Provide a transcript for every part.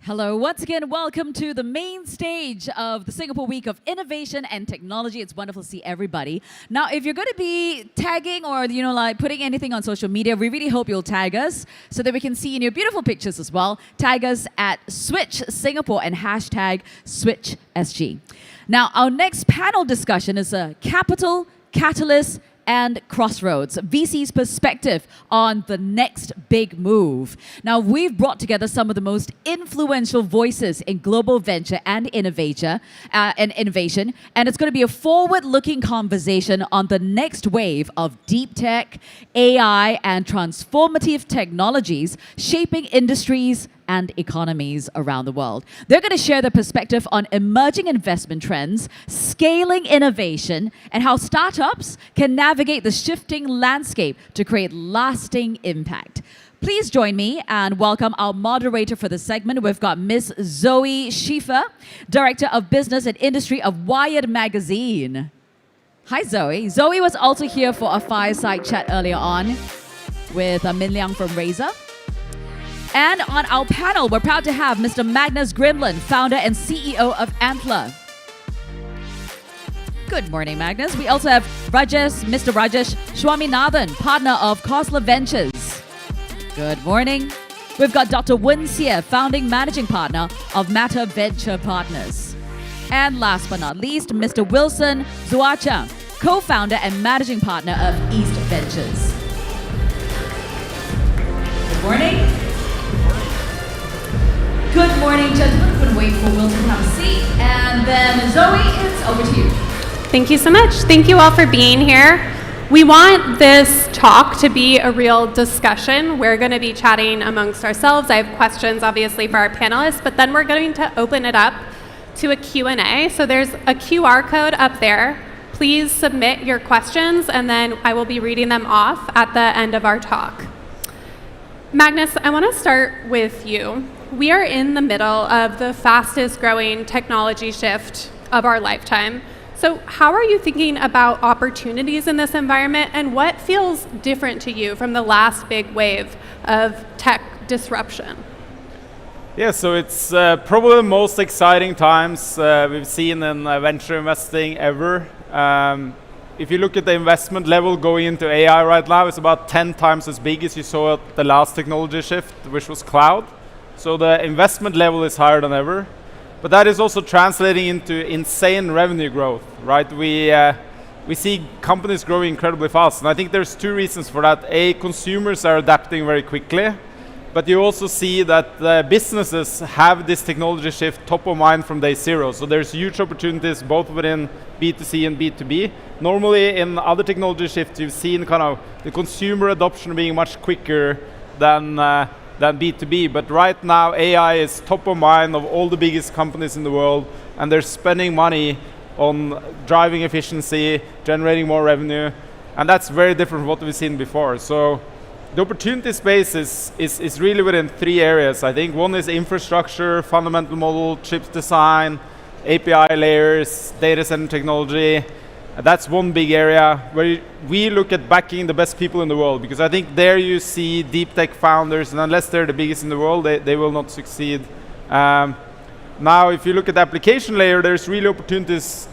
Hello, once again, welcome to the main stage of the Singapore Week of Innovation and Technology. It's wonderful to see everybody. Now, if you're going to be tagging or, like putting anything on social media, we really hope you'll tag us so that we can see in your beautiful pictures as well. Tag us at Switch Singapore and hashtag SwitchSG. Now, our next panel discussion is Capital, Catalyst, and Crossroads, VC's perspective on the next big move. Now, we've brought together some of the most influential voices in global venture and innovation, and it's going to be a forward-looking conversation on the next wave of deep tech, AI, and transformative technologies shaping industries and economies around the world. They're going to share their perspective on emerging investment trends, scaling innovation, and how startups can navigate the shifting landscape to create lasting impact. Please join me and welcome our moderator for the segment. We've got Ms. Zoe Schiefer, Director of Business and Industry of Wired Magazine. Hi, Zoe. Zoe was also here for a fireside chat earlier on with Min Liang from Razer. And on our panel, we're proud to have Mr. Magnus Grimland, founder and CEO of Antler. Good morning, Magnus. We also have Mr. Rajesh Swaminathan, partner of Khosla Ventures. Good morning. We've got Dr. Wen Xie, founding managing partner of Matter Venture Partners. And last but not least, Mr. Wilson Zuacha, co-founder and managing partner of East Ventures. Good morning. Good morning, gentlemen. Couldn't wait for Wilson to have a seat. And then Zoe, it's over to you. Thank you so much. Thank you all for being here. We want this talk to be a real discussion. We're going to be chatting amongst ourselves. I have questions, obviously, for our panelists, but then we're going to open it up to a Q&A. So there's a QR code up there. Please submit your questions, and then I will be reading them off at the end of our talk. Magnus, I want to start with you. We are in the middle of the fastest growing technology shift of our lifetime. So how are you thinking about opportunities in this environment, and what feels different to you from the last big wave of tech disruption? Yeah, so it's probably the most exciting times we've seen in venture investing ever. If you look at the investment level going into AI right now, it's about 10 times as big as you saw at the last technology shift, which was cloud. So the investment level is higher than ever. But that is also translating into insane revenue growth, right? We see companies growing incredibly fast. And I think there's two reasons for that. A, consumers are adapting very quickly. But you also see that the businesses have this technology shift top of mind from day zero. So there's huge opportunities both within B2C and B2B. Normally in other technology shifts, you've seen kind of the consumer adoption being much quicker than B2B, but right now AI is top of mind of all the biggest companies in the world, and they're spending money on driving efficiency, generating more revenue, and that's very different from what we've seen before. So the opportunity space is really within three areas. I think one is infrastructure, fundamental model, chips design, API layers, data center technology. That's one big area where we look at backing the best people in the world, because I think there you see deep tech founders, and unless they're the biggest in the world, they will not succeed. Now, if you look at the application layer, there's really opportunities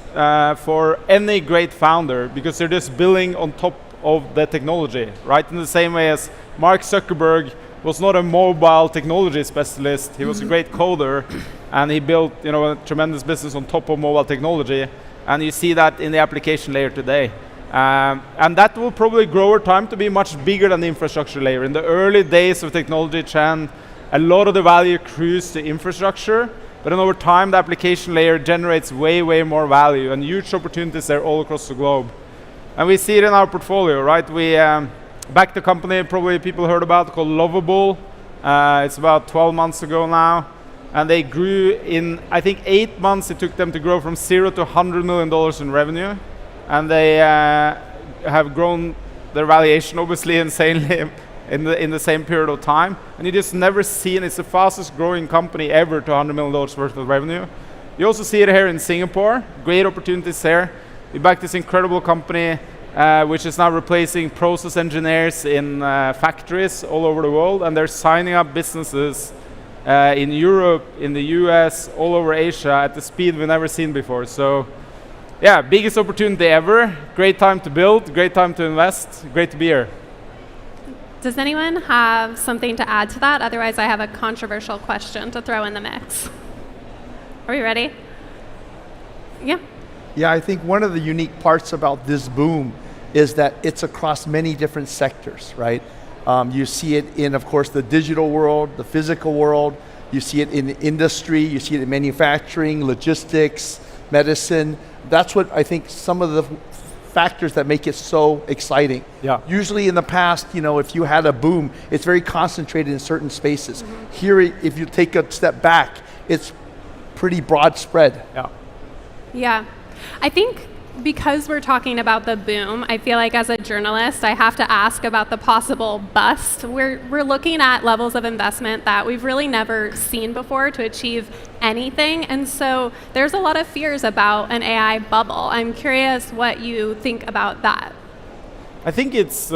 for any great founder, because they're just building on top of the technology, right? In the same way as Mark Zuckerberg was not a mobile technology specialist, he was a great coder, and he built a tremendous business on top of mobile technology. And you see that in the application layer today. And that will probably grow over time to be much bigger than the infrastructure layer. In the early days of technology trend, a lot of the value accrues to infrastructure, but then over time, the application layer generates way, way more value, and huge opportunities there all across the globe. And we see it in our portfolio, right? We backed a company probably people heard about called Lovable. It's about 12 months ago now. And they grew in, I think, 8 months. It took them to grow from $0 to $100 million in revenue. And they have grown their valuation, obviously, insanely in the same period of time. And you just never seen, it's the fastest growing company ever to $100 million worth of revenue. You also see it here in Singapore. Great opportunities there. We backed this incredible company, which is now replacing process engineers in factories all over the world. And they're signing up businesses in Europe, in the US, all over Asia at the speed we've never seen before. So yeah, biggest opportunity ever. Great time to build, great time to invest, great to be here. Does anyone have something to add to that? Otherwise, I have a controversial question to throw in the mix. Are we ready? Yeah. Yeah, I think one of the unique parts about this boom is that it's across many different sectors, right? You see it in, of course, the digital world, the physical world. You see it in industry. You see it in manufacturing, logistics, medicine. That's what I think some of the factors that make it so exciting. Yeah. Usually in the past, if you had a boom, it's very concentrated in certain spaces. Here, if you take a step back, it's pretty broad spread. Yeah. Yeah. I think because we're talking about the boom, I feel like as a journalist, I have to ask about the possible bust. We're looking at levels of investment that we've really never seen before to achieve anything. And so there's a lot of fears about an AI bubble. I'm curious what you think about that. I think it's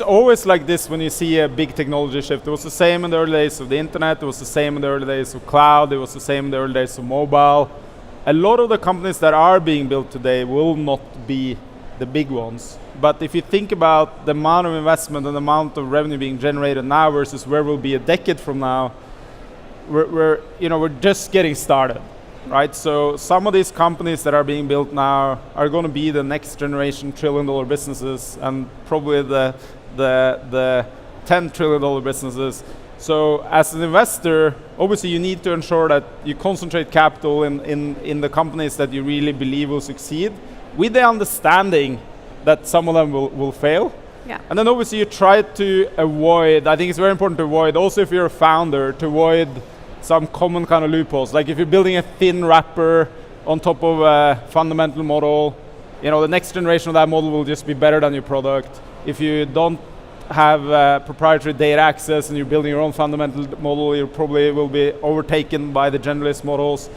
always like this when you see a big technology shift. It was the same in the early days of the internet. It was the same in the early days of cloud. It was the same in the early days of mobile. A lot of the companies that are being built today will not be the big ones. But if you think about the amount of investment and the amount of revenue being generated now versus where we'll be a decade from now, we're just getting started, right? So some of these companies that are being built now are going to be the next generation trillion-dollar businesses and probably the $10 trillion businesses. So as an investor, obviously you need to ensure that you concentrate capital in the companies that you really believe will succeed, with the understanding that some of them will fail. Yeah. And then obviously you try to avoid, I think it's very important to avoid, also if you're a founder, to avoid some common kind of loopholes. Like if you're building a thin wrapper on top of a fundamental model, the next generation of that model will just be better than your product. If you don't have proprietary data access and you're building your own fundamental model, you probably will be overtaken by the generalist models.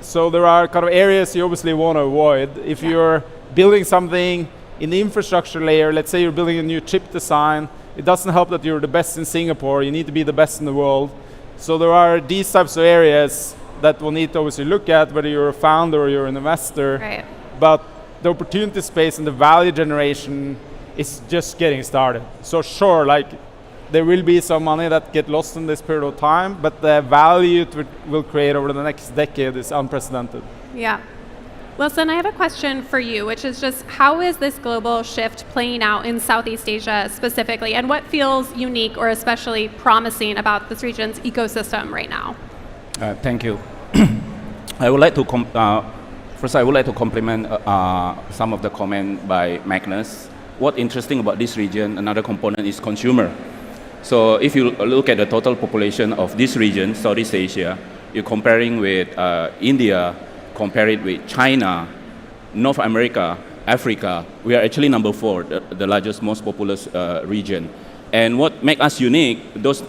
So there are kind of areas you obviously want to avoid. If you're building something in the infrastructure layer, let's say you're building a new chip design, it doesn't help that you're the best in Singapore, you need to be the best in the world. So there are these types of areas that we'll need to obviously look at, whether you're a founder or you're an investor. Right. But the opportunity space and the value generation is just getting started. So sure, there will be some money that get lost in this period of time, but the value it will create over the next decade is unprecedented. Yeah. Wilson, I have a question for you, which is just how is this global shift playing out in Southeast Asia specifically, and what feels unique or especially promising about this region's ecosystem right now? Thank you. I would like to first I would like to compliment some of the comment by Magnus. What's interesting about this region, another component is consumer. So if you look at the total population of this region, Southeast Asia, you're comparing with India, compare it with China, North America, Africa, we are actually number 4, the largest, most populous region. And what makes us unique, those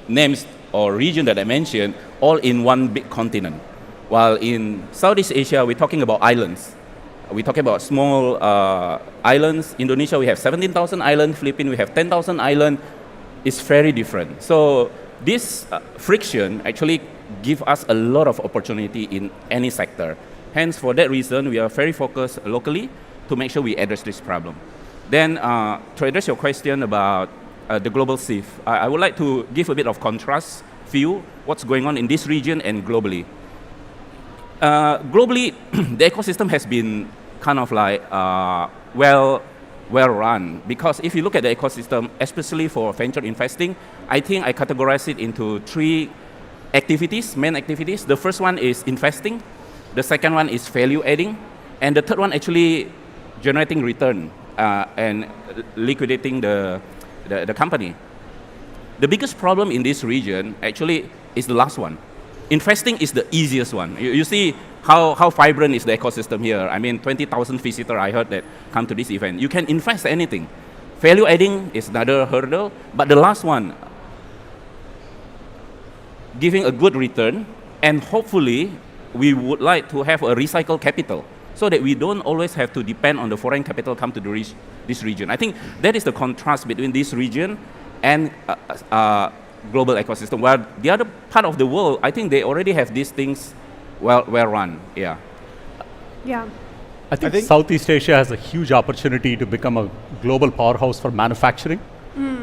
names or region that I mentioned, all in one big continent. While in Southeast Asia, we're talking about islands. We're talking about small islands. Indonesia, we have 17,000 islands. Philippines, we have 10,000 islands. It's very different. So this friction actually gives us a lot of opportunity in any sector. Hence, for that reason, we are very focused locally to make sure we address this problem. Then, to address your question about the global shift, I would like to give a bit of contrast view, what's going on in this region and globally. Globally, the ecosystem has been kind of like well run, because if you look at the ecosystem, especially for venture investing, I think I categorize it into 3 activities, main activities. The first one is investing, the second one is value adding, and the third one actually generating return and liquidating the company. The biggest problem in this region actually is the last one. Investing is the easiest one. You see how vibrant is the ecosystem here. I mean, 20,000 visitors I heard that come to this event. You can invest anything. Value adding is another hurdle, but the last one, giving a good return, and hopefully we would like to have a recycled capital so that we don't always have to depend on the foreign capital come to this region. I think that is the contrast between this region and global ecosystem. Where the other part of the world, I think they already have these things well run. Yeah. Yeah. I think Southeast Asia has a huge opportunity to become a global powerhouse for manufacturing.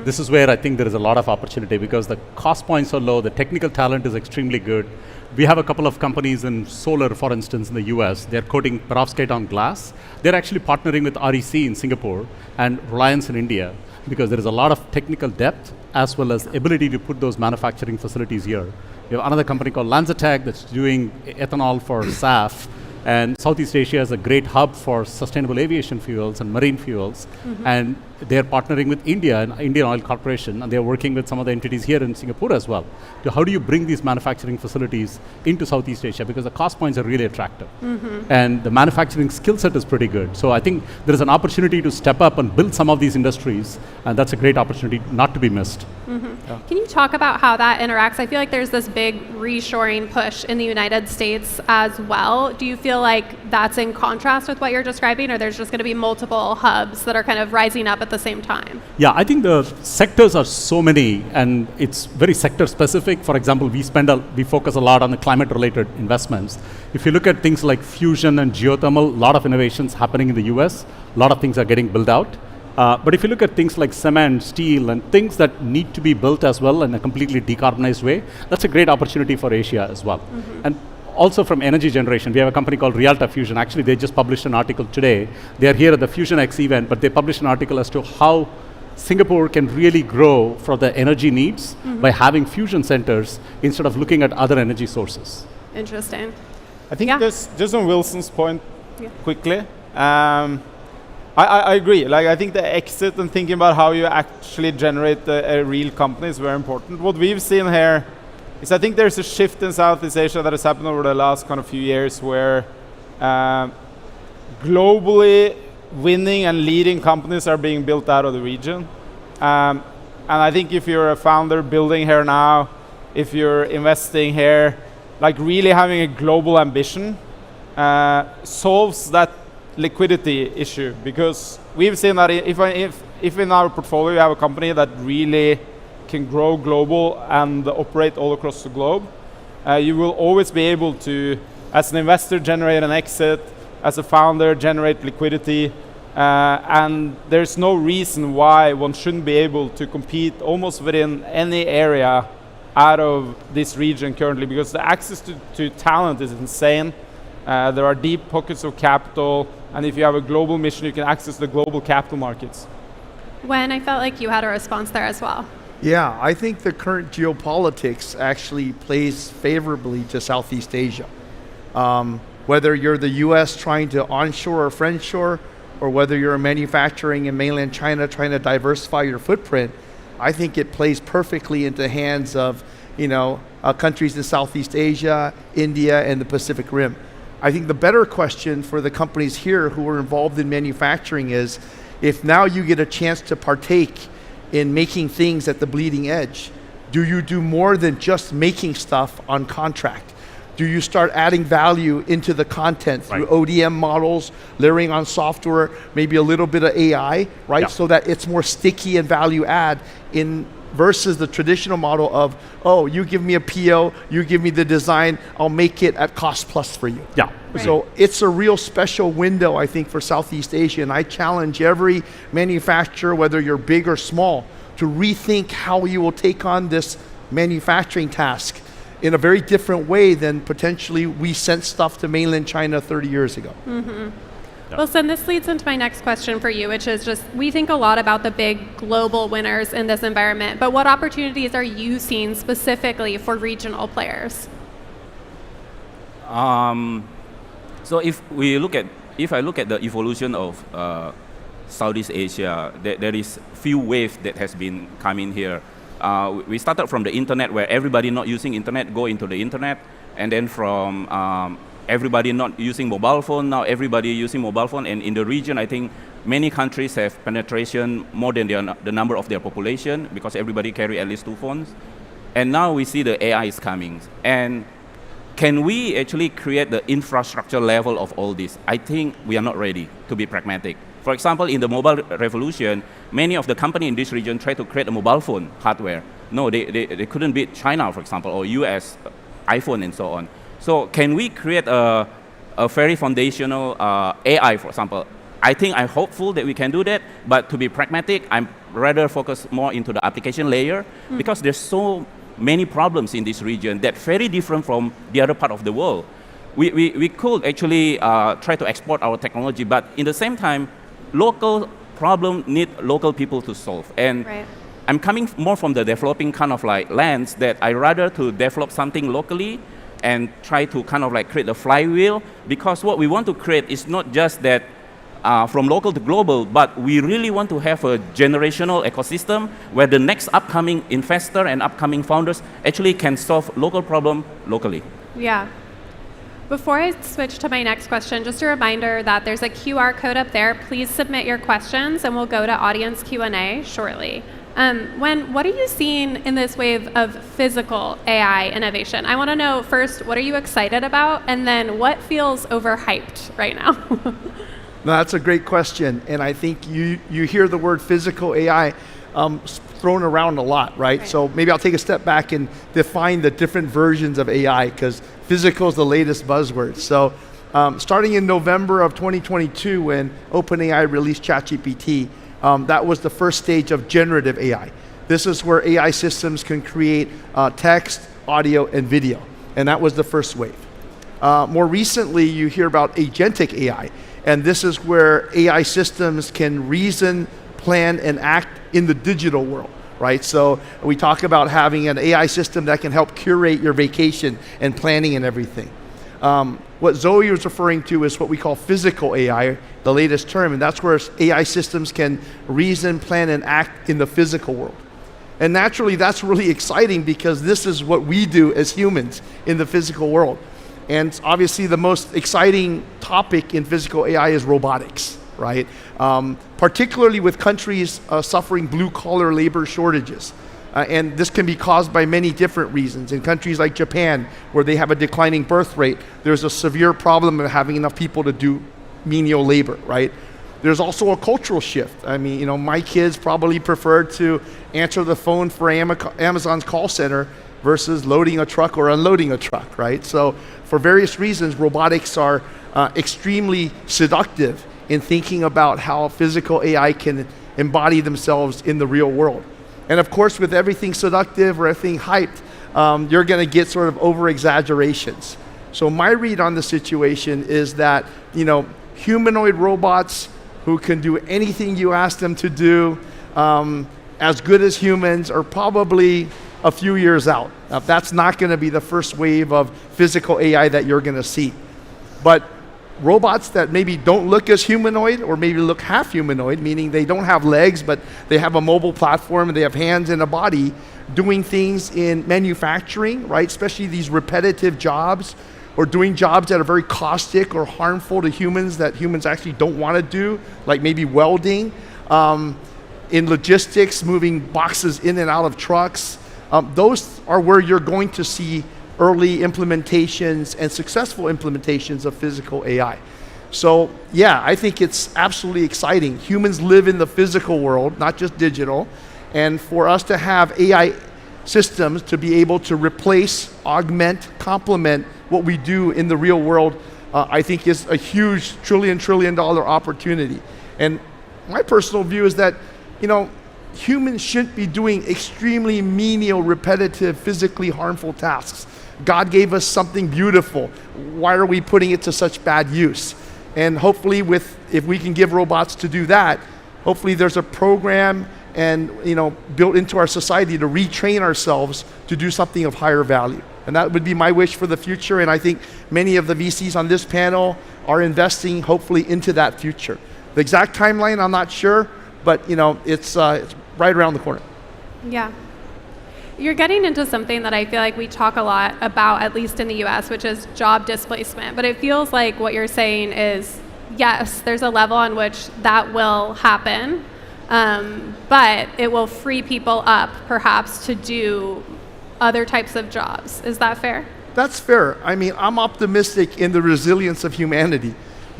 This is where I think there is a lot of opportunity because the cost points are low, the technical talent is extremely good. We have a couple of companies in solar, for instance, in the US. They're coating perovskite on glass. They're actually partnering with REC in Singapore and Reliance in India because there is a lot of technical depth as well as ability to put those manufacturing facilities here. We have another company called Lanzatech that's doing ethanol for SAF. And Southeast Asia is a great hub for sustainable aviation fuels and marine fuels. And they're partnering with India and Indian Oil Corporation, and they're working with some of the entities here in Singapore as well. So how do you bring these manufacturing facilities into Southeast Asia? Because the cost points are really attractive. And the manufacturing skill set is pretty good. So I think there is an opportunity to step up and build some of these industries, and that's a great opportunity not to be missed. Can you talk about how that interacts? I feel like there's this big reshoring push in the United States as well. Do you feel like that's in contrast with what you're describing, or there's just going to be multiple hubs that are kind of rising up at the same time? Yeah, I think the sectors are so many, and it's very sector specific. For example, we focus a lot on the climate-related investments. If you look at things like fusion and geothermal, a lot of innovations happening in the US. A lot of things are getting built out. But if you look at things like cement, steel, and things that need to be built as well in a completely decarbonized way, that's a great opportunity for Asia as well. And also from energy generation, we have a company called Rialta Fusion. Actually, they just published an article today. They're here at the Fusion X event, but they published an article as to how Singapore can really grow for the energy needs by having fusion centers instead of looking at other energy sources. Interesting. I think Yeah. just on Wilson's point quickly, I agree. Like, I think the exit and thinking about how you actually generate a real company is very important. What we've seen here is I think there's a shift in Southeast Asia that has happened over the last kind of few years where globally winning and leading companies are being built out of the region. And I think if you're a founder building here now, if you're investing here, like really having a global ambition solves that liquidity issue, because we've seen that if in our portfolio you have a company that really can grow global and operate all across the globe, you will always be able to, as an investor, generate an exit, as a founder, generate liquidity, and there's no reason why one shouldn't be able to compete almost within any area out of this region currently, because the access to talent is insane. There are deep pockets of capital, and if you have a global mission, you can access the global capital markets. When I felt like you had a response there as well. Yeah, I think the current geopolitics actually plays favorably to Southeast Asia. Whether you're the US trying to onshore or friendshore, or whether you're manufacturing in mainland China trying to diversify your footprint, I think it plays perfectly into the hands of countries in Southeast Asia, India, and the Pacific Rim. I think the better question for the companies here who are involved in manufacturing is, if now you get a chance to partake in making things at the bleeding edge, do you do more than just making stuff on contract? Do you start adding value into the content through ODM models, layering on software, maybe a little bit of AI, right? Yeah. So that it's more sticky and value add in versus the traditional model of, oh, you give me a PO, you give me the design, I'll make it at cost plus for you. Yeah. Right. So it's a real special window, I think, for Southeast Asia, and I challenge every manufacturer, whether you're big or small, to rethink how you will take on this manufacturing task in a very different way than potentially we sent stuff to mainland China 30 years ago. Wilson, this leads into my next question for you, which is just, we think a lot about the big global winners in this environment, but what opportunities are you seeing specifically for regional players? So if I look at the evolution of Southeast Asia, there is few waves that has been coming here. We started from the internet, where everybody not using internet go into the internet, and then from everybody not using mobile phone, now everybody using mobile phone. And in the region, I think many countries have penetration more than the number of their population, because everybody carry at least 2 phones. And now we see the AI is coming. And can we actually create the infrastructure level of all this? I think we are not ready, to be pragmatic. For example, in the mobile revolution, many of the companies in this region try to create a mobile phone hardware. no, they couldn't beat China, for example, or US, iPhone, and so on. So can we create a very foundational AI, for example? I'm hopeful that we can do that, but to be pragmatic, I'm rather focused more into the application layer because there's so many problems in this region that very different from the other part of the world. We could actually try to export our technology, but in the same time, local problem need local people to solve. And Right. I'm coming more from the developing kind of like lens that I rather to develop something locally and try to kind of like create a flywheel, because what we want to create is not just that from local to global, but we really want to have a generational ecosystem where the next upcoming investor and upcoming founders actually can solve local problem locally. Yeah. Before I switch to my next question, just a reminder that there's a QR code up there. Please submit your questions, and we'll go to audience Q&A shortly. What are you seeing in this wave of physical AI innovation? I want to know first, what are you excited about, and then what feels overhyped right now? No, that's a great question, and I think you hear the word physical AI thrown around a lot, right? So maybe I'll take a step back and define the different versions of AI, because physical is the latest buzzword. So starting in November of 2022, when OpenAI released ChatGPT, that was the first stage of generative AI. This is where AI systems can create text, audio, and video, and that was the first wave. More recently, you hear about agentic AI, and this is where AI systems can reason, plan, and act in the digital world, right? So we talk about having an AI system that can help curate your vacation and planning and everything. What Zoe was referring to is what we call physical AI, the latest term, and that's where AI systems can reason, plan, and act in the physical world. And naturally, that's really exciting because this is what we do as humans in the physical world. And obviously, the most exciting topic in physical AI is robotics, right? Particularly with countries suffering blue-collar labor shortages. And this can be caused by many different reasons. In countries like Japan, where they have a declining birth rate, there's a severe problem of having enough people to do menial labor, right? There's also a cultural shift. I mean, my kids probably prefer to answer the phone for Amazon's call center versus loading a truck or unloading a truck, right? So for various reasons, robotics are extremely seductive in thinking about how physical AI can embody themselves in the real world. And of course, with everything seductive or everything hyped, you're going to get sort of over-exaggerations. So my read on the situation is that, humanoid robots who can do anything you ask them to do, as good as humans, are probably a few years out. Now, that's not going to be the first wave of physical AI that you're going to see. But robots that maybe don't look as humanoid or maybe look half humanoid, meaning they don't have legs, but they have a mobile platform and they have hands and a body, doing things in manufacturing, right? Especially these repetitive jobs, or doing jobs that are very caustic or harmful to humans that humans actually don't want to do, like maybe welding. In logistics, moving boxes in and out of trucks. Those are where you're going to see early implementations and successful implementations of physical AI. So yeah, I think it's absolutely exciting. Humans live in the physical world, not just digital. And for us to have AI systems to be able to replace, augment, complement what we do in the real world, I think is a huge trillion dollar opportunity. And my personal view is that, humans shouldn't be doing extremely menial, repetitive, physically harmful tasks. God gave us something beautiful. Why are we putting it to such bad use? And hopefully if we can give robots to do that, hopefully there's a program and built into our society to retrain ourselves to do something of higher value. And that would be my wish for the future, and I think many of the VCs on this panel are investing hopefully into that future. The exact timeline, I'm not sure, but it's right around the corner. Yeah. You're getting into something that I feel like we talk a lot about, at least in the US, which is job displacement. But it feels like what you're saying is, yes, there's a level on which that will happen, but it will free people up perhaps to do other types of jobs. Is that fair? That's fair. I mean, I'm optimistic in the resilience of humanity.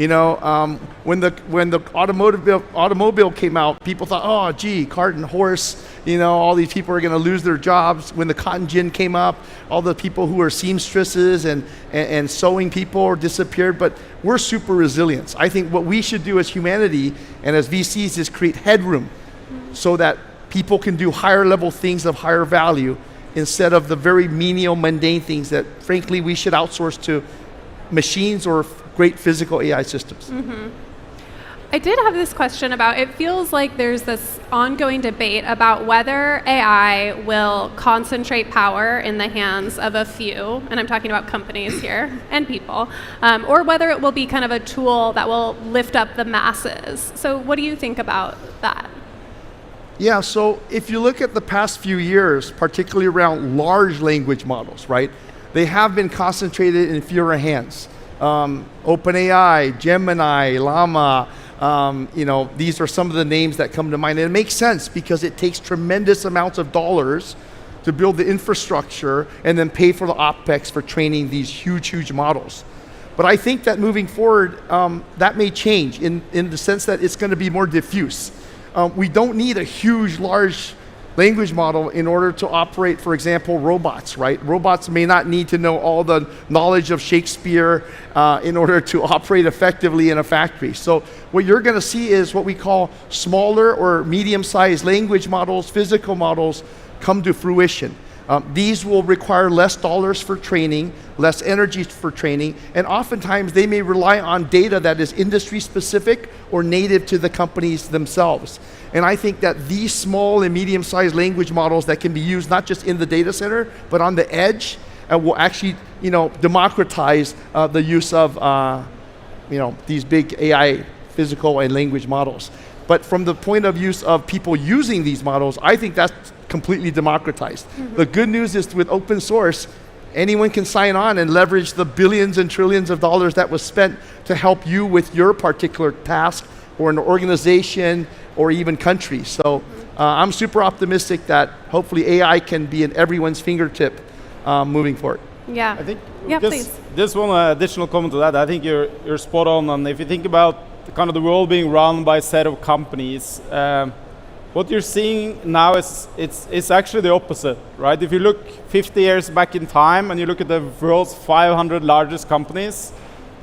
When the automobile came out, people thought, oh, gee, cart and horse, all these people are going to lose their jobs. When the cotton gin came up, all the people who were seamstresses and sewing people disappeared. But we're super resilient. I think what we should do as humanity and as VCs is create headroom so that people can do higher level things of higher value instead of the very menial, mundane things that, frankly, we should outsource to machines or great physical AI systems. I did have this question about, it feels like there's this ongoing debate about whether AI will concentrate power in the hands of a few, and I'm talking about companies here, and people, or whether it will be kind of a tool that will lift up the masses. So what do you think about that? Yeah, so if you look at the past few years, particularly around large language models, right, they have been concentrated in fewer hands. OpenAI, Gemini, Llama, these are some of the names that come to mind. And it makes sense because it takes tremendous amounts of dollars to build the infrastructure and then pay for the OpEx for training these huge models. But I think that moving forward, that may change in the sense that it's going to be more diffuse. We don't need a huge, large language model in order to operate, for example, robots, right? Robots may not need to know all the knowledge of Shakespeare in order to operate effectively in a factory. So what you're going to see is what we call smaller or medium-sized language models, physical models come to fruition. These will require less dollars for training, less energy for training, and oftentimes they may rely on data that is industry specific or native to the companies themselves. And I think that these small and medium-sized language models that can be used not just in the data center, but on the edge, will actually, democratize the use of, these big AI physical and language models. But from the point of view of people using these models, I think that's completely democratized. The good news is with open source, anyone can sign on and leverage the billions and trillions of dollars that was spent to help you with your particular task or an organization or even country. So I'm super optimistic that hopefully AI can be in everyone's fingertip moving forward. Yeah. I think please. Just one additional comment to that. I think you're spot on. And if you think about kind of the world being run by a set of companies, what you're seeing now is it's actually the opposite, right? If you look 50 years back in time and you look at the world's 500 largest companies,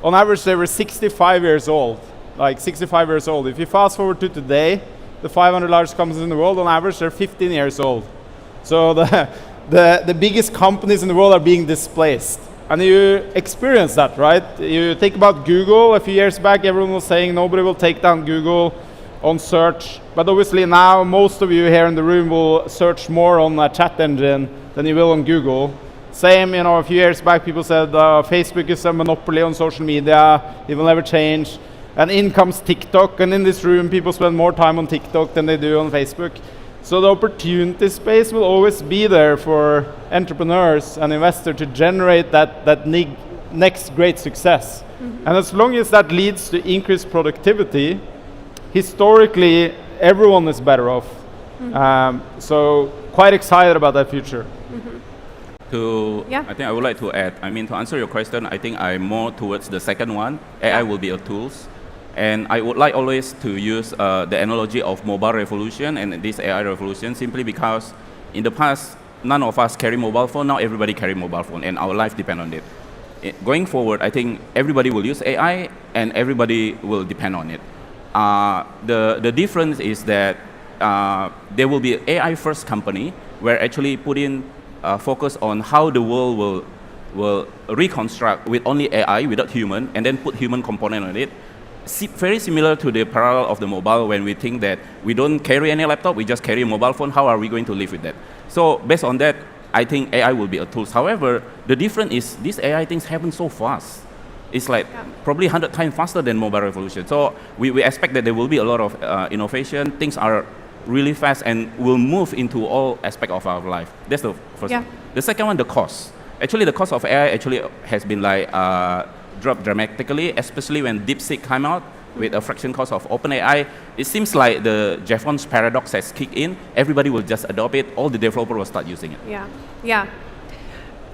on average they were 65 years old, like 65 years old. If you fast forward to today, the 500 largest companies in the world, on average they're 15 years old. So the biggest companies in the world are being displaced. And you experience that, right? You think about Google. A few years back, everyone was saying nobody will take down Google on search. But obviously now, most of you here in the room will search more on a chat engine than you will on Google. Same, a few years back, people said Facebook is a monopoly on social media. It will never change. And in comes TikTok. And in this room, people spend more time on TikTok than they do on Facebook. So the opportunity space will always be there for entrepreneurs and investors to generate that next great success. And as long as that leads to increased productivity, historically, everyone is better off. So quite excited about that future. I think I would like to add, to answer your question, I think I'm more towards the second one. AI will be a tools. And I would like always to use the analogy of mobile revolution and this AI revolution simply because in the past, none of us carry mobile phone. Now everybody carry mobile phone and our life depend on it. Going forward, I think everybody will use AI and everybody will depend on it. The difference is that there will be an AI first company where actually put in focus on how the world will reconstruct with only AI without human and then put human component on it. Very similar to the parallel of the mobile when we think that we don't carry any laptop, we just carry a mobile phone. How are we going to live with that? So based on that, I think AI will be a tool. However, the difference is these AI things happen so fast. It's like probably 100 times faster than mobile revolution. So we expect that there will be a lot of innovation. Things are really fast and will move into all aspects of our life. That's the first one. The second one, the cost. Actually, the cost of AI actually has been like dropped dramatically, especially when DeepSeek came out with a fraction cost of OpenAI. It seems like the Jevons paradox has kicked in. Everybody will just adopt it. All the developers will start using it. Yeah.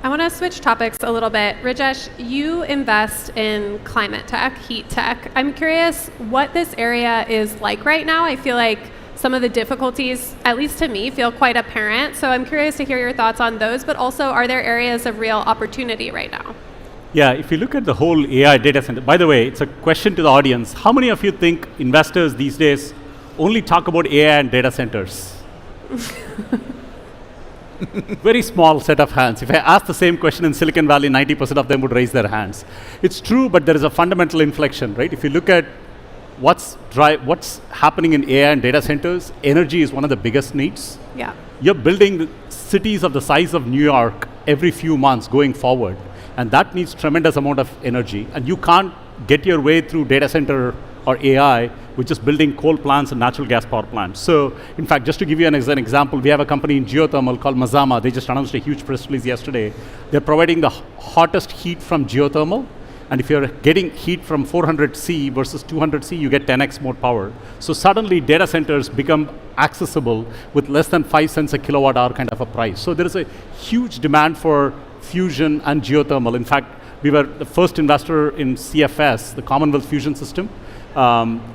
I want to switch topics a little bit. Rajesh, you invest in climate tech, heat tech. I'm curious what this area is like right now. I feel like some of the difficulties, at least to me, feel quite apparent. So I'm curious to hear your thoughts on those, but also are there areas of real opportunity right now? Yeah, if you look at the whole AI data center, by the way, it's a question to the audience. How many of you think investors these days only talk about AI and data centers? Very small set of hands. If I ask the same question in Silicon Valley, 90% of them would raise their hands. It's true, but there is a fundamental inflection, right? If you look at what's happening in AI and data centers, energy is one of the biggest needs. Yeah. You're building cities of the size of New York every few months going forward, and that needs tremendous amount of energy, and you can't get your way through data center or AI with just building coal plants and natural gas power plants. So, in fact, just to give you an example, we have a company in geothermal called Mazama. They just announced a huge press release yesterday. They're providing the hottest heat from geothermal, and if you're getting heat from 400 C versus 200 C, you get 10x more power. So suddenly, data centers become accessible with less than 5 cents a kilowatt hour kind of a price. So there is a huge demand for fusion and geothermal. In fact, we were the first investor in CFS, the Commonwealth Fusion System.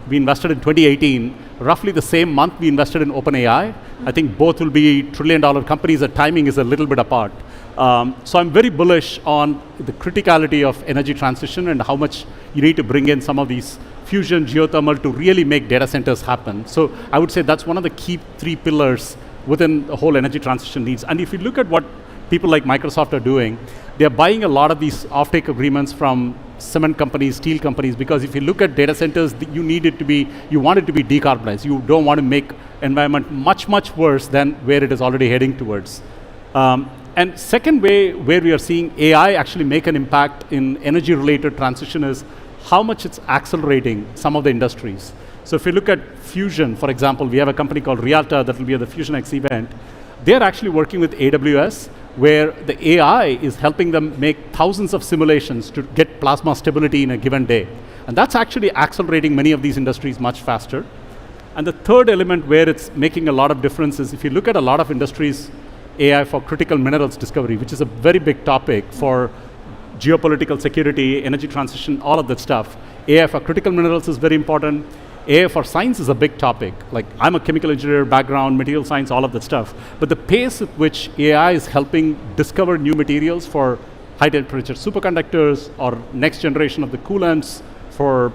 We invested in 2018. Roughly the same month, we invested in OpenAI. I think both will be trillion-dollar companies. The timing is a little bit apart. So I'm very bullish on the criticality of energy transition and how much you need to bring in some of these fusion, geothermal to really make data centers happen. So I would say that's one of the key 3 pillars within the whole energy transition needs. And if you look at what people like Microsoft are doing, they're buying a lot of these offtake agreements from cement companies, steel companies, because if you look at data centers, you want it to be decarbonized. You don't want to make environment much, much worse than where it is already heading towards. And second way where we are seeing AI actually make an impact in energy-related transition is how much it's accelerating some of the industries. So if you look at fusion, for example, we have a company called Rialta that will be at the Fusion X event. They're actually working with AWS, where the AI is helping them make thousands of simulations to get plasma stability in a given day. And that's actually accelerating many of these industries much faster. And the third element where it's making a lot of difference is if you look at a lot of industries, AI for critical minerals discovery, which is a very big topic for geopolitical security, energy transition, all of that stuff. AI for critical minerals is very important. AI for science is a big topic. Like, I'm a chemical engineer background, material science, all of that stuff. But the pace at which AI is helping discover new materials for high temperature superconductors or next generation of the coolants for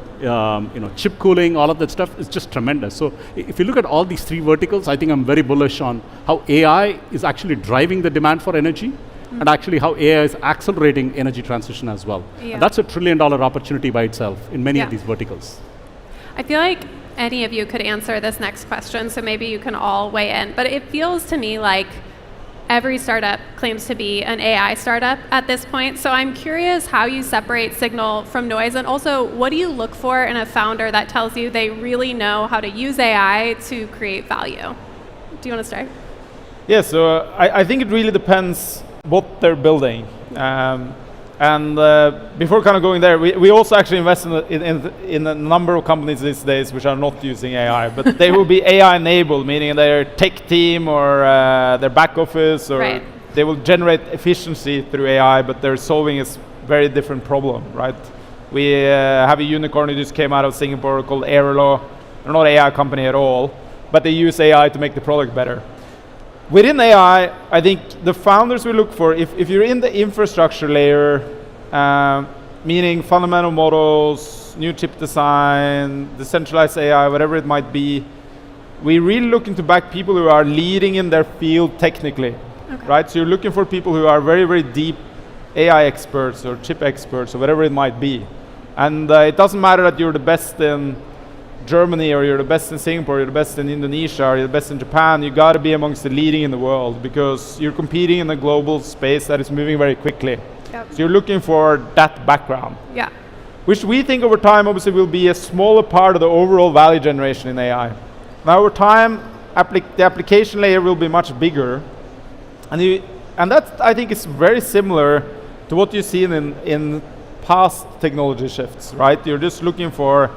chip cooling, all of that stuff is just tremendous. So if you look at all these 3 verticals, I think I'm very bullish on how AI is actually driving the demand for energy and actually how AI is accelerating energy transition as well. Yeah. And that's a $1 trillion opportunity by itself in many of these verticals. I feel like any of you could answer this next question, so maybe you can all weigh in. But it feels to me like every startup claims to be an AI startup at this point. So I'm curious how you separate signal from noise, and also what do you look for in a founder that tells you they really know how to use AI to create value? Do you want to start? Yeah, so I think it really depends what they're building. And before kind of going there, we also actually invest in a number of companies these days which are not using AI, but they will be AI enabled, meaning their tech team or their back office, or they will generate efficiency through AI, but they're solving a very different problem, right? We have a unicorn who just came out of Singapore called Aerolo. They're not an AI company at all, but they use AI to make the product better. Within AI, I think the founders we look for, if you're in the infrastructure layer, meaning fundamental models, new chip design, decentralized AI, whatever it might be, we're really looking to back people who are leading in their field technically, right? So you're looking for people who are very, very deep AI experts or chip experts or whatever it might be. And it doesn't matter that you're the best in Germany or you're the best in Singapore, you're the best in Indonesia, or you're the best in Japan. You got to be amongst the leading in the world because you're competing in a global space that is moving very quickly. Yep. So you're looking for that background. Yeah. Which we think over time obviously will be a smaller part of the overall value generation in AI. Now over time, the application layer will be much bigger. And that I think is very similar to what you see in past technology shifts, right? You're just looking for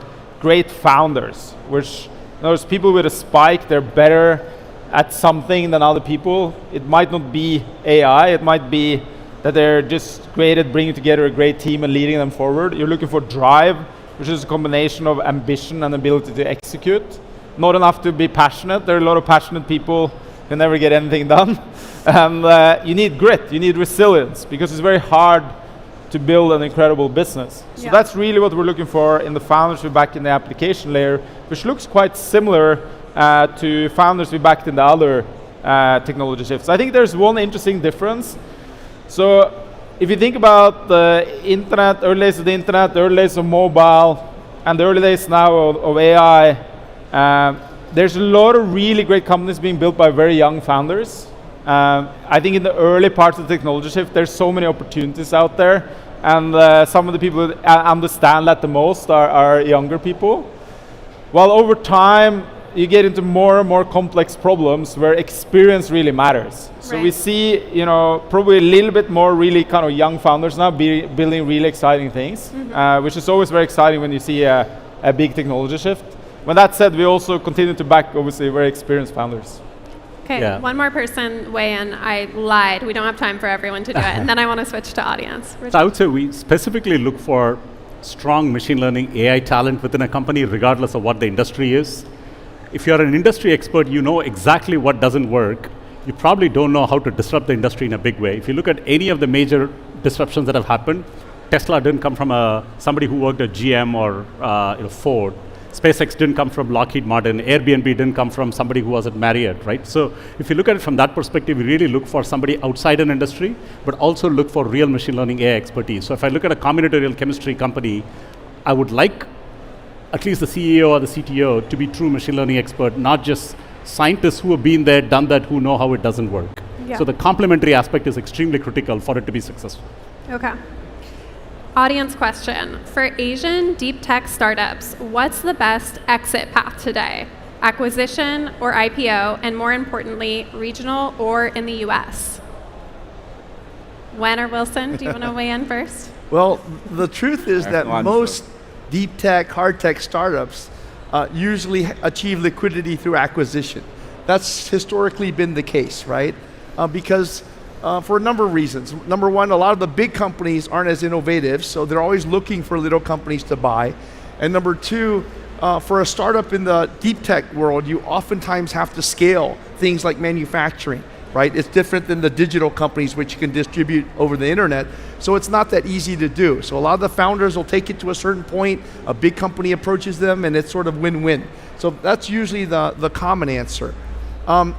great founders, which there's people with a spike, they're better at something than other people. It might not be AI, it might be that they're just great at bringing together a great team and leading them forward. You're looking for drive, which is a combination of ambition and ability to execute. Not enough to be passionate. There are a lot of passionate people who never get anything done. And you need grit, you need resilience, because it's very hard to build an incredible business. So that's really what we're looking for in the founders we back in the application layer, which looks quite similar to founders we backed in the other technology shifts. I think there's one interesting difference. So if you think about the internet, early days of the internet, the early days of mobile, and the early days now of AI, there's a lot of really great companies being built by very young founders. I think in the early parts of the technology shift, there's so many opportunities out there, and some of the people that understand that the most are younger people. While over time, you get into more and more complex problems where experience really matters. So we see, probably a little bit more really kind of young founders now building really exciting things, which is always very exciting when you see a big technology shift. When that said, we also continue to back, obviously, very experienced founders. Okay, one more person weigh in. I lied. We don't have time for everyone to do it. And then I want to switch to audience. So I would say we specifically look for strong machine learning AI talent within a company, regardless of what the industry is. If you're an industry expert, you know exactly what doesn't work. You probably don't know how to disrupt the industry in a big way. If you look at any of the major disruptions that have happened, Tesla didn't come from somebody who worked at GM or Ford. SpaceX didn't come from Lockheed Martin. Airbnb didn't come from somebody who was at Marriott, right? So if you look at it from that perspective, we really look for somebody outside an industry, but also look for real machine learning AI expertise. So if I look at a combinatorial chemistry company, I would like at least the CEO or the CTO to be true machine learning expert, not just scientists who have been there, done that, who know how it doesn't work. So the complementary aspect is extremely critical for it to be successful. Okay. Audience question. For Asian deep tech startups, what's the best exit path today? Acquisition or IPO, and more importantly, regional or in the US? Wen or Wilson, do you want to weigh in first? Well, the truth is that most deep tech, hard tech startups usually achieve liquidity through acquisition. That's historically been the case, right? Because for a number of reasons. Number one, a lot of the big companies aren't as innovative, so they're always looking for little companies to buy. And number two, for a startup in the deep tech world, you oftentimes have to scale things like manufacturing, right? It's different than the digital companies which you can distribute over the internet, so it's not that easy to do. So a lot of the founders will take it to a certain point, a big company approaches them, and it's sort of win-win. So that's usually the common answer.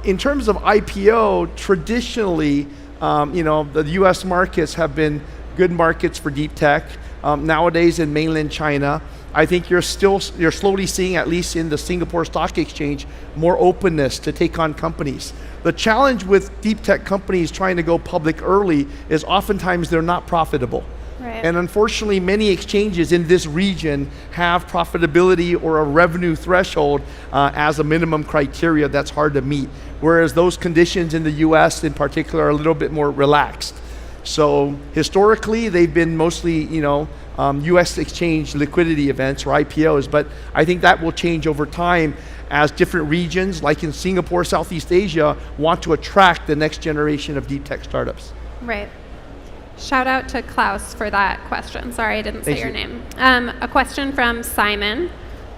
In terms of IPO, traditionally, the US markets have been good markets for deep tech. Nowadays in mainland China, I think you're slowly seeing, at least in the Singapore Stock Exchange, more openness to take on companies. The challenge with deep tech companies trying to go public early is oftentimes they're not profitable. Right. And unfortunately, many exchanges in this region have profitability or a revenue threshold as a minimum criteria that's hard to meet. Whereas those conditions in the US in particular are a little bit more relaxed. So historically, they've been mostly, US exchange liquidity events or IPOs, but I think that will change over time as different regions, like in Singapore, Southeast Asia, want to attract the next generation of deep tech startups. Right. Shout out to Klaus for that question. Sorry, I didn't say your name. A question from Simon.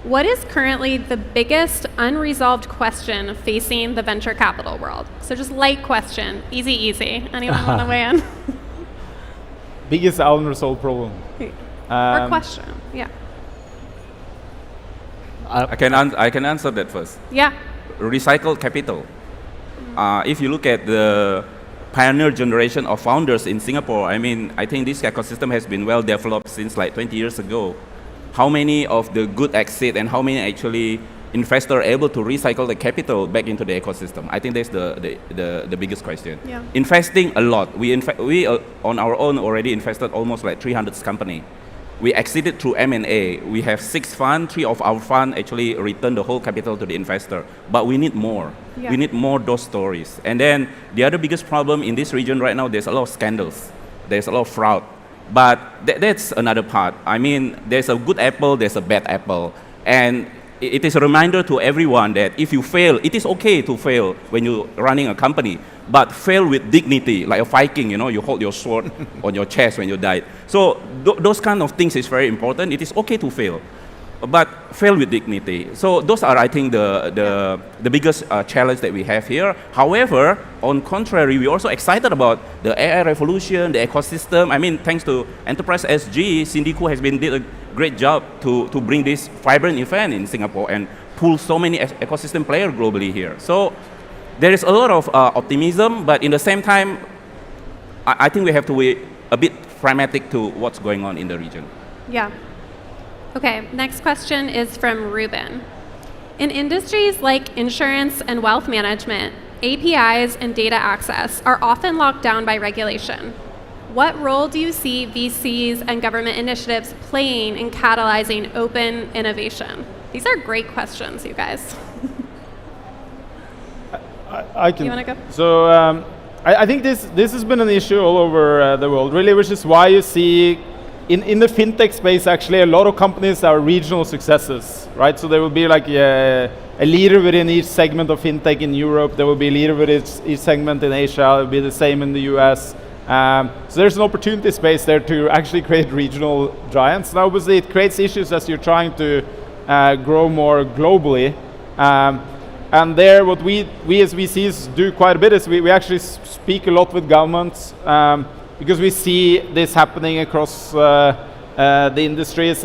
What is currently the biggest unresolved question facing the venture capital world? So just light question, easy. Anyone want to weigh in? Biggest unresolved problem. Or question, yeah. I can answer that first. Yeah. Recycled capital. If you look at the pioneer generation of founders in Singapore, I think this ecosystem has been well developed since like 20 years ago. How many of the good exit and how many actually investors are able to recycle the capital back into the ecosystem? I think that's the biggest question. Yeah. Investing a lot. We on our own already invested almost like 300 company. We exited through M&A. We have 6 funds. 3 of our funds actually returned the whole capital to the investor. But we need more. Yeah. We need more those stories. And then the other biggest problem in this region right now, there's a lot of scandals. There's a lot of fraud. But that's another part. There's a good apple, there's a bad apple. And it is a reminder to everyone that if you fail, it is okay to fail when you're running a company, but fail with dignity, like a Viking, you hold your sword on your chest when you die. So those kind of things is very important. It is okay to fail, but fail with dignity. So those are, I think, the biggest challenge that we have here. However, on contrary, we're also excited about the AI revolution, the ecosystem. I mean, thanks to Enterprise SG, Cindy has did a great job to bring this vibrant event in Singapore and pull so many ecosystem players globally here. So there is a lot of optimism, but in the same time, I think we have to be a bit pragmatic to what's going on in the region. Yeah. Okay, next question is from Ruben. In industries like insurance and wealth management, APIs and data access are often locked down by regulation. What role do you see VCs and government initiatives playing in catalyzing open innovation? These are great questions, you guys. I can. You want to go? So I think this has been an issue all over the world, really, which is why you see in the fintech space, actually, a lot of companies are regional successes, right? So there will be like a leader within each segment of fintech in Europe. There will be a leader within each segment in Asia. It will be the same in the US. So there's an opportunity space there to actually create regional giants. Now, obviously, it creates issues as you're trying to grow more globally. And there, what we as VCs do quite a bit is we actually speak a lot with governments because we see this happening across the industries.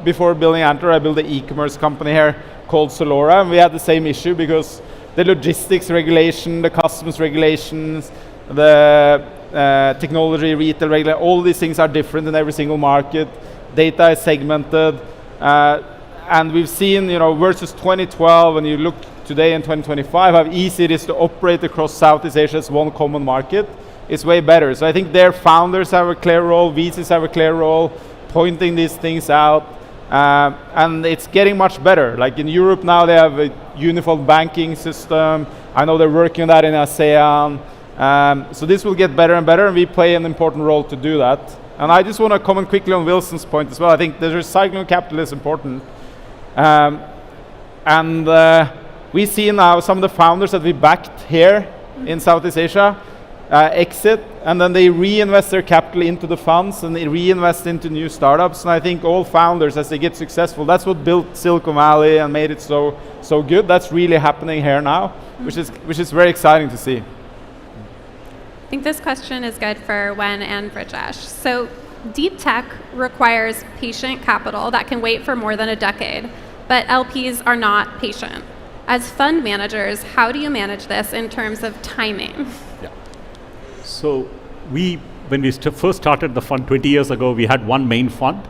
Before building Antler, I built an e-commerce company here called Solora, and we had the same issue because the logistics regulation, the customs regulations, the technology, retail regulation, all these things are different in every single market. Data is segmented, and we've seen, versus 2012, when you look today in 2025, how easy it is to operate across Southeast Asia as one common market. It's way better. So I think their founders have a clear role, VCs have a clear role, pointing these things out, and it's getting much better. Like in Europe now, they have a unified banking system. I know they're working on that in ASEAN. So this will get better and better, and we play an important role to do that. And I just want to comment quickly on Wilson's point as well. I think the recycling of capital is important. And we see now some of the founders that we backed here in Southeast Asia exit, and then they reinvest their capital into the funds, and they reinvest into new startups. And I think all founders, as they get successful, that's what built Silicon Valley and made it so good. That's really happening here now, which is very exciting to see. I think this question is good for Wen and Brajesh. So deep tech requires patient capital that can wait for more than a decade, but LPs are not patient. As fund managers, how do you manage this in terms of timing? Yeah. So when we first started the fund 20 years ago, we had one main fund.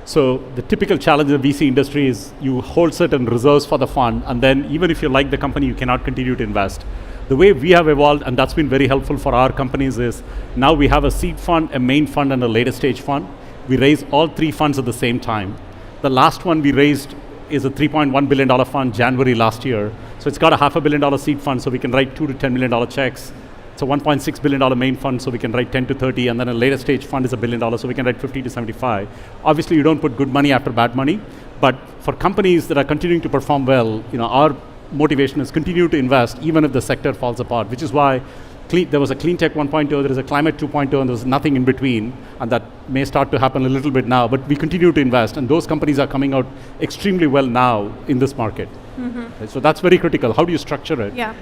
So the typical challenge in the VC industry is you hold certain reserves for the fund, and then even if you like the company, you cannot continue to invest. The way we have evolved, and that's been very helpful for our companies, is now we have a seed fund, a main fund, and a later stage fund. We raise all three funds at the same time. The last one we raised is a $3.1 billion fund January last year. So it's got a $500 million seed fund, so we can write $2 to $10 million checks. It's a $1.6 billion main fund, so we can write 10 to 30, and then a later stage fund is $1 billion, so we can write 50 to 75. Obviously, you don't put good money after bad money, but for companies that are continuing to perform well, our motivation is continue to invest even if the sector falls apart, which is why there was a clean tech 1.0, there is a climate 2.0, and there's nothing in between, and that may start to happen a little bit now, but we continue to invest, and those companies are coming out extremely well now in this market. Mm-hmm. So that's very critical. How do you structure it? Yeah.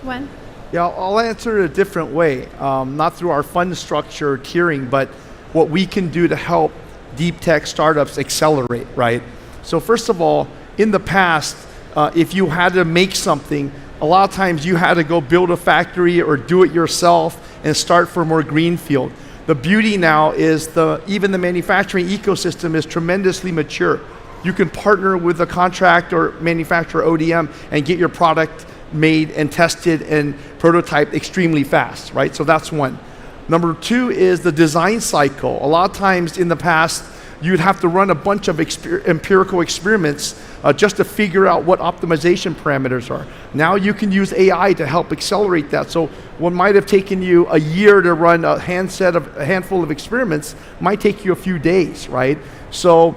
Wen? Yeah, I'll answer it a different way, not through our fund structure or tiering, but what we can do to help deep tech startups accelerate, right? So first of all, in the past, if you had to make something, a lot of times you had to go build a factory or do it yourself and start for more greenfield. The beauty now is even the manufacturing ecosystem is tremendously mature. You can partner with a contract or manufacturer ODM and get your product made and tested and prototyped extremely fast, right? So that's one. Number two is the design cycle. A lot of times in the past, you'd have to run a bunch of empirical experiments just to figure out what optimization parameters are. Now you can use AI to help accelerate that. So what might have taken you a year to run a handful of experiments might take you a few days, right? So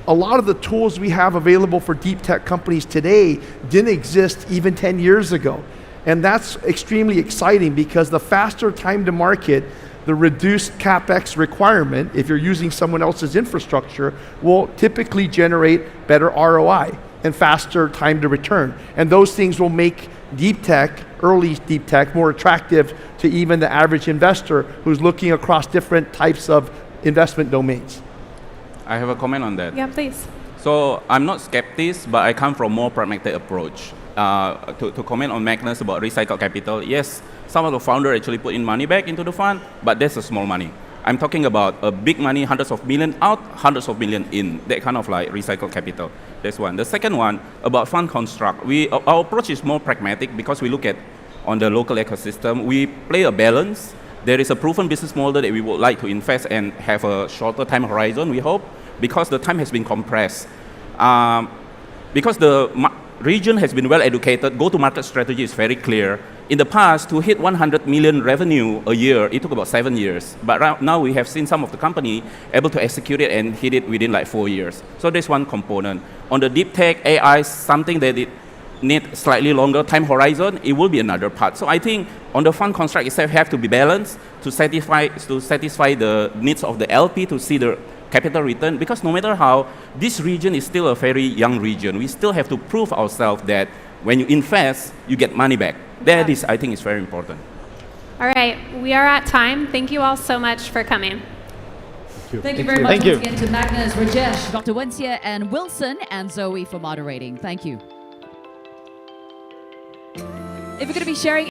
a lot of the tools we have available for deep tech companies today didn't exist even 10 years ago. And that's extremely exciting because the faster time to market, the reduced CapEx requirement, if you're using someone else's infrastructure, will typically generate better ROI and faster time to return. And those things will make deep tech, early deep tech, more attractive to even the average investor who's looking across different types of investment domains. I have a comment on that. Yeah, please. So I'm not skeptic, but I come from more pragmatic approach. To comment on Magnus about recycled capital, yes, some of the founder actually put in money back into the fund, but that's a small money. I'm talking about a big money, hundreds of million out, hundreds of million in, that kind of like recycled capital. That's one. The second one, about fund construct. Our approach is more pragmatic because we look at on the local ecosystem. We play a balance. There is a proven business model that we would like to invest and have a shorter time horizon, we hope, because the time has been compressed. Because the region has been well educated, go-to-market strategy is very clear. In the past, to hit 100 million revenue a year, it took about 7 years. But right now, we have seen some of the company able to execute it and hit it within like 4 years. So that's one component. On the deep tech, AI, something that it need slightly longer time horizon, it will be another part. So I think on the fund construct itself have to be balanced to satisfy the needs of the LP to see the capital return, because no matter how, this region is still a very young region. We still have to prove ourselves that when you invest, you get money back. That is, I think, is very important. All right, we are at time. Thank you all so much for coming. Thank you very much Thank you. once again to Magnus, Rajesh, Dr. Wenxia, and Wilson, and Zoe for moderating. Thank you. If you're going to be sharing